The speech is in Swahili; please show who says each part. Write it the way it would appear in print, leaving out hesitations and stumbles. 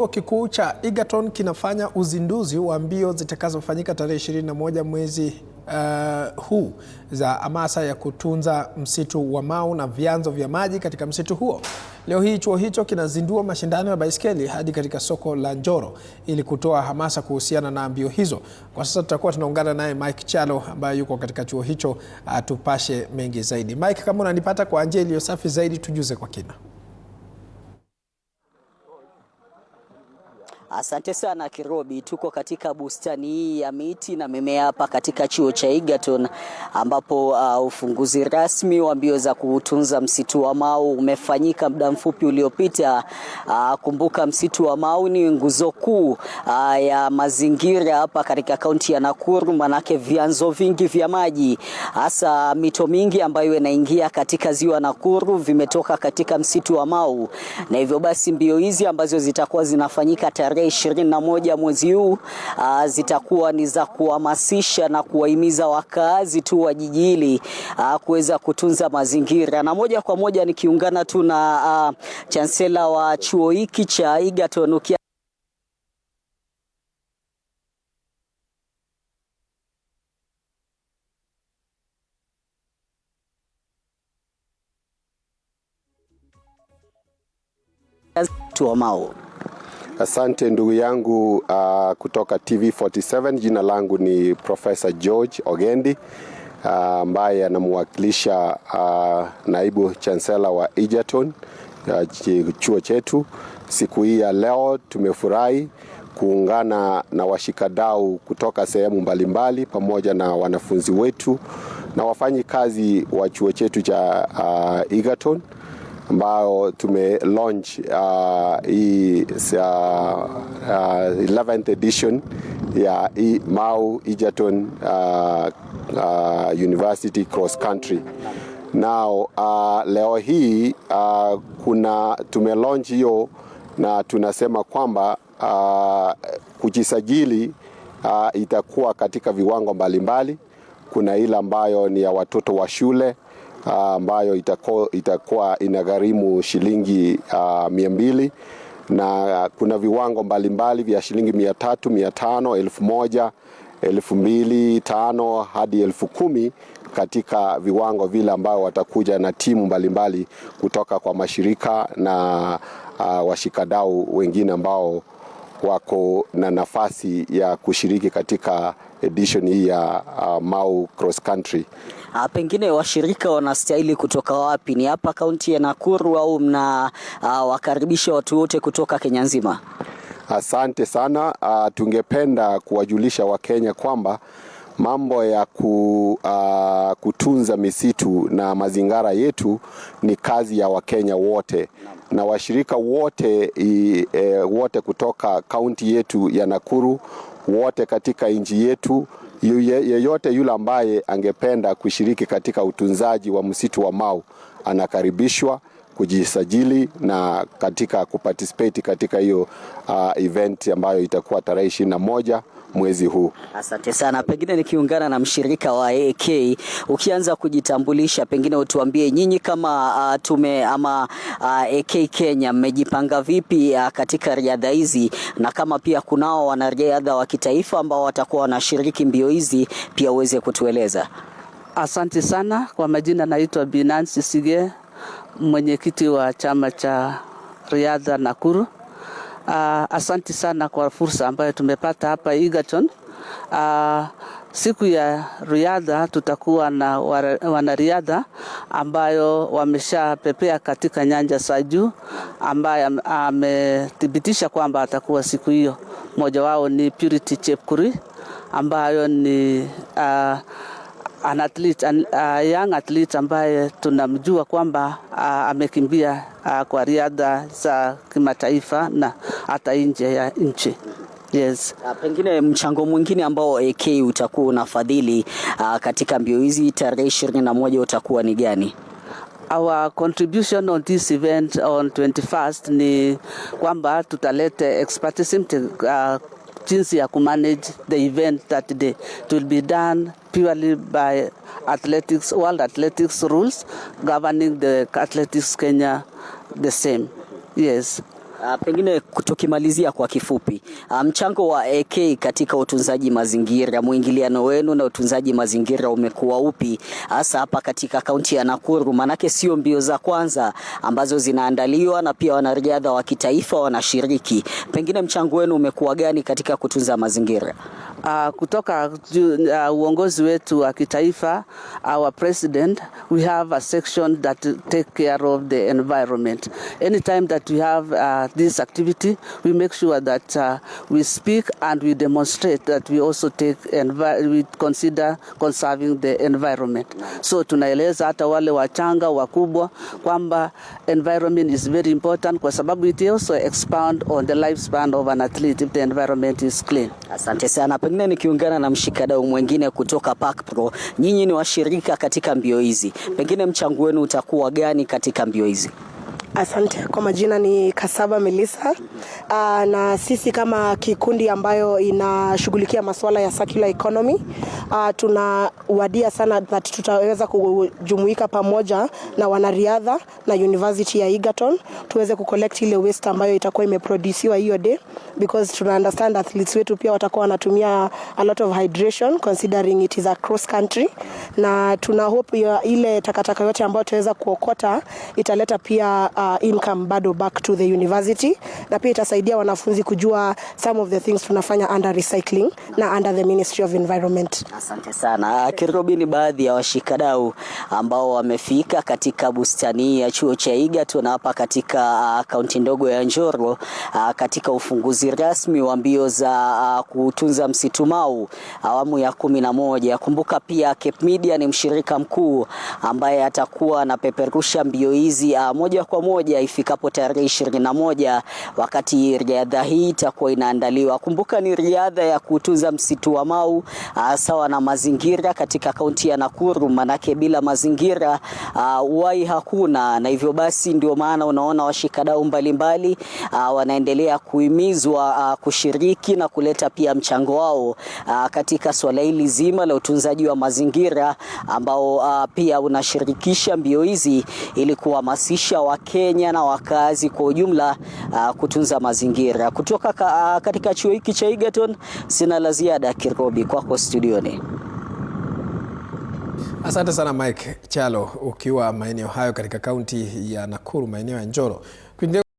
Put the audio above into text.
Speaker 1: Chuo kikuu cha Egerton kinafanya uzinduzi wa mbio zitakazofanyika tarehe 21 mwezi huu za hamasa ya kutunza msitu wa Mau na vyanzo vya maji katika msitu huo. Leo hii chuo hicho kinazindua mashindano ya baiskeli hadi katika soko la Njoro ili kutoa hamasa kuhusiana na mbio hizo. Kwa sasa tutakuwa tunaungana naye Mike Chalo ambaye yuko katika chuo hicho tupashe mengi zaidi. Mike, kama unanipata kwa njia iliyo safi zaidi, tujuze kwa kina.
Speaker 2: Asante sana Kirobi, tuko katika bustani hii ya miti na mimea hapa katika chuo cha Egerton ambapo ufunguzi rasmi wa mbio za kutunza msitu wa Mau umefanyika muda mfupi uliopita. Kumbuka msitu wa Mau ni nguzo kuu ya mazingira hapa katika kaunti ya Nakuru, manake vyanzo vingi vya maji hasa mito mingi ambayo inaingia katika ziwa Nakuru vimetoka katika msitu wa Mau, na hivyo basi mbio hizi ambazo zitakuwa zinafanyika tarehe 21 mwezi huu zitakuwa ni za kuhamasisha na kuwahimiza wakazi tu wa jiji hili kuweza kutunza mazingira. Na moja kwa moja nikiungana tu na chancellor wa chuo hiki cha Egerton wa Mau.
Speaker 3: Asante ndugu yangu kutoka TV47. Jina langu ni Professor George Ogendi ambaye anamwakilisha naibu chancellor wa Egerton chuo chetu. Siku hii ya leo tumefurahi kuungana na washikadau kutoka sehemu mbalimbali pamoja na wanafunzi wetu na wafanyi kazi wa chuo chetu cha Egerton ambao launch hii 11th edition ya Mau Egerton University Cross Country. Now leo hii launch hiyo na tunasema kwamba kujisajili itakuwa katika viwango mbalimbali. Kuna ile ambayo ni ya watoto wa shule ambayo itakuwa inagharimu shilingi 200, na kuna viwango mbalimbali vya shilingi 300, 500, 1000, 2500 hadi 10,000 katika viwango vile ambao watakuja na timu mbalimbali kutoka kwa mashirika na washikadau wengine ambao wako na nafasi ya kushiriki katika edition hii ya Mau Cross Country.
Speaker 2: Pengine washirika wanastahili kutoka wapi? Ni hapa kaunti ya Nakuru au mna wakaribisha watu wote kutoka Kenya nzima?
Speaker 3: Asante sana. Tungependa kuwajulisha Wakenya kwamba mambo ya kutunza misitu na mazingira yetu ni kazi ya Wakenya wote, na washirika wote kutoka kaunti yetu ya Nakuru, wote katika nchi yetu. Yeyote yule ambaye angependa kushiriki katika utunzaji wa msitu wa Mau anakaribishwa kujisajili na katika kuparticipate katika hiyo event ambayo itakuwa tarehe 21 mwezi huu.
Speaker 2: Asante sana. Pengine nikiungana na mshirika wa AK, ukianza kujitambulisha, pengine utuambie nyinyi kama tume ama AK Kenya mmejipanga vipi katika riadha hizi, na kama pia kunao wanariadha wa kitaifa ambao watakuwa wanashiriki mbio hizi pia uweze kutueleza.
Speaker 4: Asante sana. Kwa majina naitwa Binansi Sige, mwenyekiti wa chama cha riadha Nakuru. Asante sana kwa fursa ambayo tumepata hapa Egerton. Siku ya riadha tutakuwa na wanariadha ambayo wameshapepea katika nyanja za juu, ambaye amethibitisha kwamba atakuwa siku hiyo. Mmoja wao ni Purity Chepkuri ambayo ni young athlete ambaye tunamjua kwamba amekimbia kwa riadha za kimataifa na hata nje ya nchi. Yes.
Speaker 2: Pengine mchango mwingine ambao AK utakuwa unafadhili katika mbio hizi tarehe 21 utakuwa ni gani?
Speaker 4: Our contribution on this event on 21st ni kwamba tutalete expertism jinsi ya kumanage the event that day. It will be done purely by World Athletics rules governing the Athletics Kenya the same. Yes.
Speaker 2: Pengine tukimalizia kwa kifupi, mchango wa AK katika utunzaji mazingira, muingiliano wenu na utunzaji mazingira umekuwa upi hasa hapa katika kaunti ya Nakuru? Manake sio mbio za kwanza ambazo zinaandaliwa na pia wanariadha wa kitaifa wanashiriki. Pengine mchango wenu umekuwa gani katika kutunza mazingira?
Speaker 4: Kutoka uongozi wetu wa kitaifa, our president, we have a section that take care of the environment. Anytime that we have this activity, we make sure that we speak and we demonstrate that we also we consider conserving the environment. So tunaeleza hata wale wachanga wakubwa kwamba environment is very important, kwa sababu it also expand on the lifespan of an athlete if the environment is clean.
Speaker 2: Asante sana. Pengine nikiungana na mshikadau mwingine kutoka Park Pro, nyinyi ni washirika katika mbio hizi, pengine mchango wenu utakuwa gani katika mbio hizi?
Speaker 5: Asante. Kwa majina ni Kasaba Melissa. Na sisi kama kikundi ambayo inashughulikia masuala ya circular economy, tunawadia sana that tutaweza kujumuika pamoja na wanariadha na University ya Egerton tuweze kucollect ile waste ambayo itakuwa imeproduciwa hiyo day, because tuna understand athletes wetu pia watakuwa wanatumia a lot of hydration considering it is a cross country, na tuna hope ile takataka yote ambayo tutaweza kuokota italeta pia income bado back to the university, na pia itasaidia wanafunzi kujua some of the things tunafanya under recycling na under the Ministry of Environment.
Speaker 2: Asante sana. Kirobi, ni baadhi ya washikadau ambao wamefika katika bustani ya chuo cha Egerton hapa katika kaunti ndogo ya Njoro katika ufunguzi rasmi wa mbio za kutunza msitu Mau awamu ya 11. Kumbuka pia Cape Media ni mshirika mkuu ambaye atakuwa anapeperusha mbio hizi moja kwa moja ifikapo tarehe 21 wakati riadha hii itakuwa inaandaliwa. Kumbuka ni riadha ya kutunza msitu wa Mau sawa na mazingira katika kaunti ya Nakuru, manake bila mazingira uhai hakuna, na hivyo basi ndio maana unaona washikadau mbalimbali wanaendelea kuhimizwa kushiriki na kuleta pia mchango wao katika swala hili zima la utunzaji wa mazingira ambao pia unashirikisha mbio hizi ili kuhamasisha Wakenya na wakazi kwa ujumla kutunza mazingira. Kutoka katika chuo hiki cha Egerton, sina la ziada. Kirobi, kwako studioni.
Speaker 1: Asante sana Mike Chalo, ukiwa maeneo hayo katika kaunti ya Nakuru, maeneo ya Njoro.